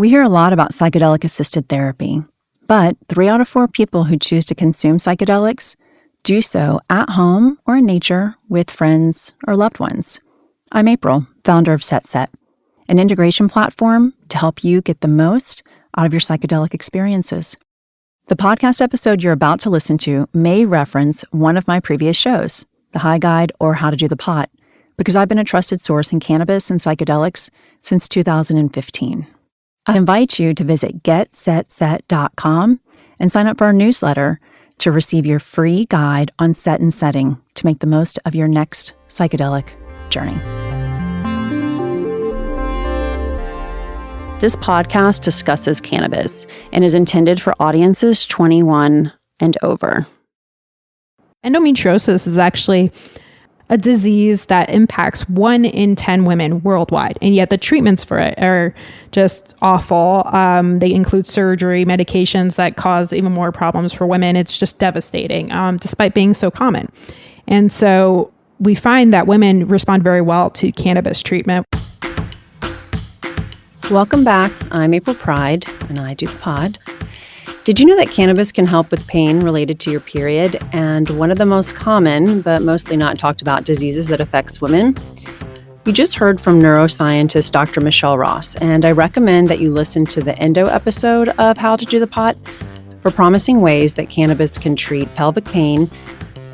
We hear a lot about psychedelic-assisted therapy, but 3 out of 4 people who choose to consume psychedelics do so at home or in nature with friends or loved ones. I'm April, founder of Set, an integration platform to help you get the most out of your psychedelic experiences. The podcast episode you're about to listen to may reference one of my previous shows, The High Guide or How to Do the Pot, because I've been a trusted source in cannabis and psychedelics since 2015. I invite you to visit getsetset.com and sign up for our newsletter to receive your free guide on set and setting to make the most of your next psychedelic journey. This podcast discusses cannabis and is intended for audiences 21 and over. Endometriosis is actually a disease that impacts 1 in 10 women worldwide, and yet the treatments for it are just awful. They include surgery, medications that cause even more problems for women. It's just devastating, despite being so common. And so we find that women respond very well to cannabis treatment. Welcome back. I'm April Pride, and I do the pod. Did you know that cannabis can help with pain related to your period and one of the most common, but mostly not talked about diseases that affects women? You just heard from neuroscientist Dr. Michelle Ross, and I recommend that you listen to the Endo episode of How to Do the Pot for promising ways that cannabis can treat pelvic pain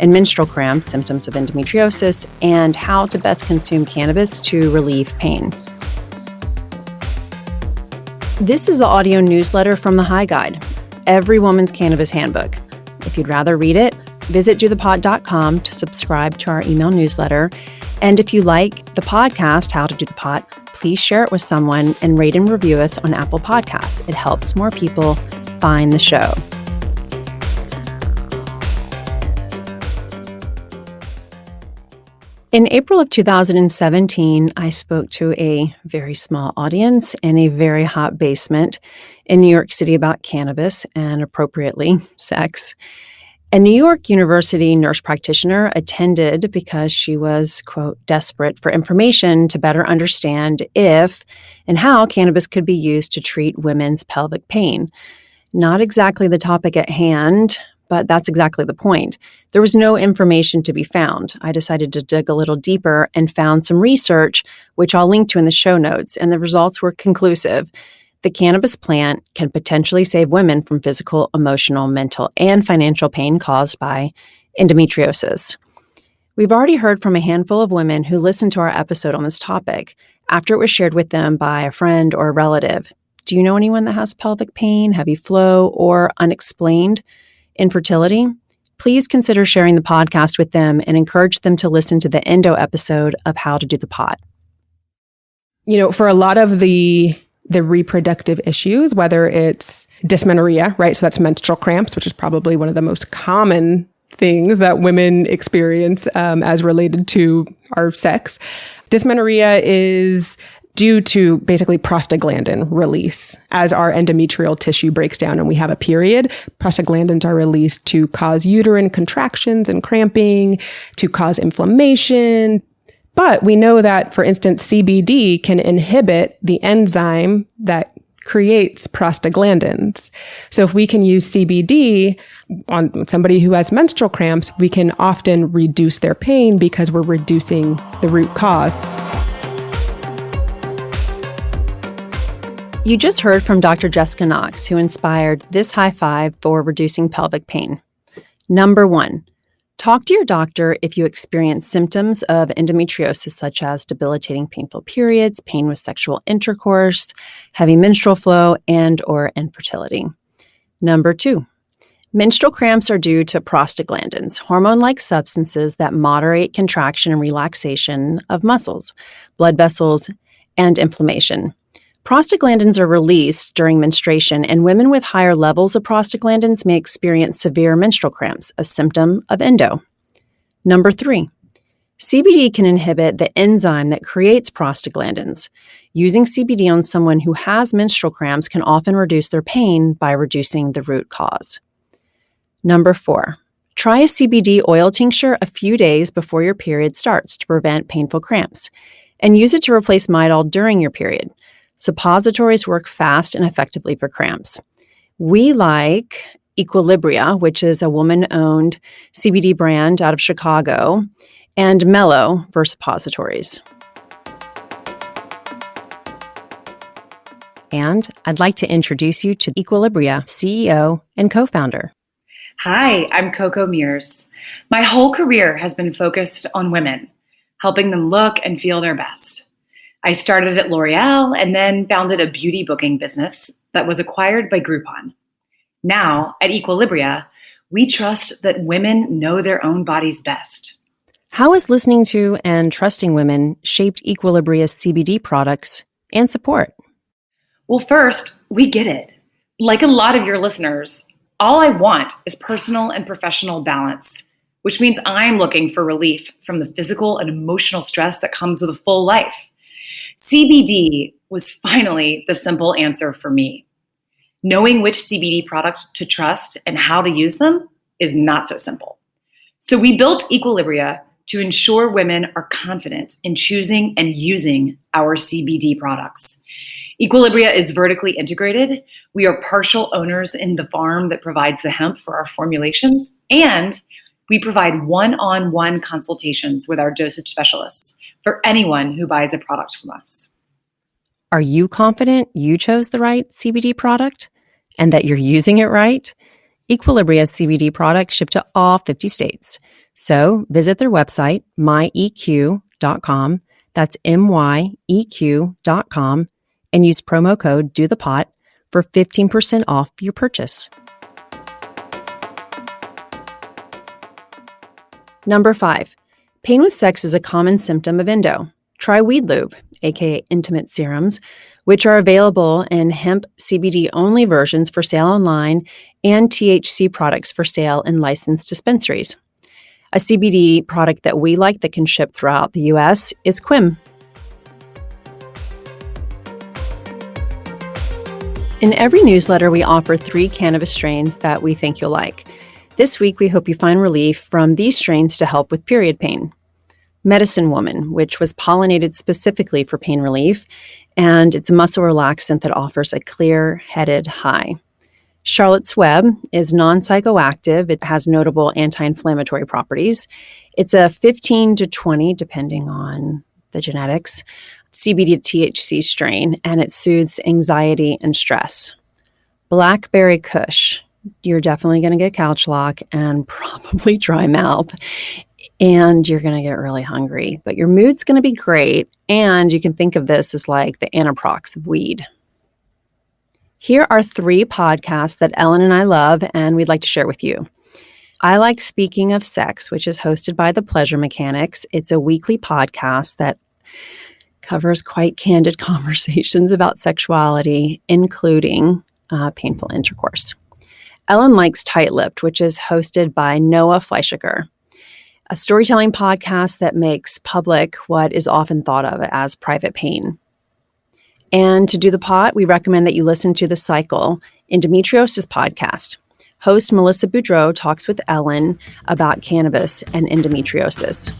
and menstrual cramps, symptoms of endometriosis, and how to best consume cannabis to relieve pain. This is the audio newsletter from The High Guide, every woman's cannabis handbook. If you'd rather read it, visit dothepot.com to subscribe to our email newsletter. And if you like the podcast, How to Do the Pot, please share it with someone and rate and review us on Apple Podcasts. It helps more people find the show. In April of 2017, I spoke to a very small audience in a very hot basement in New York City about cannabis and, appropriately, sex. A New York University nurse practitioner attended because she was, quote, desperate for information to better understand if and how cannabis could be used to treat women's pelvic pain. Not exactly the topic at hand, but that's exactly the point. There was no information to be found. I decided to dig a little deeper and found some research, which I'll link to in the show notes, and the results were conclusive. The cannabis plant can potentially save women from physical, emotional, mental, and financial pain caused by endometriosis. We've already heard from a handful of women who listened to our episode on this topic after it was shared with them by a friend or a relative. Do you know anyone that has pelvic pain, heavy flow, or unexplained infertility? Please consider sharing the podcast with them and encourage them to listen to the Endo episode of How to Do the Pot. You know, for a lot of the reproductive issues, whether it's dysmenorrhea, right? So that's menstrual cramps, which is probably one of the most common things that women experience as related to our sex. Dysmenorrhea is due to basically prostaglandin release. As our endometrial tissue breaks down and we have a period, prostaglandins are released to cause uterine contractions and cramping, to cause inflammation. But we know that, for instance, CBD can inhibit the enzyme that creates prostaglandins. So if we can use CBD on somebody who has menstrual cramps, we can often reduce their pain because we're reducing the root cause. You just heard from Dr. Jessica Knox, who inspired this high five for reducing pelvic pain. Number 1, talk to your doctor if you experience symptoms of endometriosis, such as debilitating painful periods, pain with sexual intercourse, heavy menstrual flow, and or infertility. Number 2, menstrual cramps are due to prostaglandins, hormone-like substances that moderate contraction and relaxation of muscles, blood vessels, and inflammation. Prostaglandins are released during menstruation, and women with higher levels of prostaglandins may experience severe menstrual cramps, a symptom of endo. Number 3, CBD can inhibit the enzyme that creates prostaglandins. Using CBD on someone who has menstrual cramps can often reduce their pain by reducing the root cause. Number 4, try a CBD oil tincture a few days before your period starts to prevent painful cramps, and use it to replace Midol during your period. Suppositories work fast and effectively for cramps. We like Equilibria, which is a woman-owned CBD brand out of Chicago, and Mellow for suppositories. And I'd like to introduce you to Equilibria CEO and co-founder. Hi, I'm Coco Mears. My whole career has been focused on women, helping them look and feel their best. I started at L'Oreal and then founded a beauty booking business that was acquired by Groupon. Now, at Equilibria, we trust that women know their own bodies best. How has listening to and trusting women shaped Equilibria's CBD products and support? Well, first, we get it. Like a lot of your listeners, all I want is personal and professional balance, which means I'm looking for relief from the physical and emotional stress that comes with a full life. CBD was finally the simple answer for me. Knowing which CBD products to trust and how to use them is not so simple. So we built Equilibria to ensure women are confident in choosing and using our CBD products. Equilibria is vertically integrated. We are partial owners in the farm that provides the hemp for our formulations, and we provide one-on-one consultations with our dosage specialists for anyone who buys a product from us. Are you confident you chose the right CBD product and that you're using it right? Equilibria's CBD products ship to all 50 states. So visit their website, myeq.com. That's myeq.com. And use promo code DOTHEPOT for 15% off your purchase. Number 5, pain with sex is a common symptom of endo. Try Weed Lube, aka intimate serums, which are available in hemp CBD only versions for sale online and THC products for sale in licensed dispensaries. A CBD product that we like that can ship throughout the US is Quim. In every newsletter, we offer 3 cannabis strains that we think you'll like. This week, we hope you find relief from these strains to help with period pain. Medicine Woman, which was pollinated specifically for pain relief, and it's a muscle relaxant that offers a clear-headed high. Charlotte's Web is non-psychoactive. It has notable anti-inflammatory properties. It's a 15 to 20, depending on the genetics, CBD THC strain, and it soothes anxiety and stress. Blackberry Kush, you're definitely going to get couch lock and probably dry mouth, and you're going to get really hungry, but your mood's going to be great, and you can think of this as like the Anaprox of weed. Here are 3 podcasts that Ellen and I love, and we'd like to share with you. I like Speaking of Sex, which is hosted by the Pleasure Mechanics. It's a weekly podcast that covers quite candid conversations about sexuality, including painful intercourse. Ellen likes Tight-Lipped, which is hosted by Noah Fleischiger, a storytelling podcast that makes public what is often thought of as private pain. And to do the pot, we recommend that you listen to the Cycle Endometriosis podcast. Host Melissa Boudreau talks with Ellen about cannabis and endometriosis.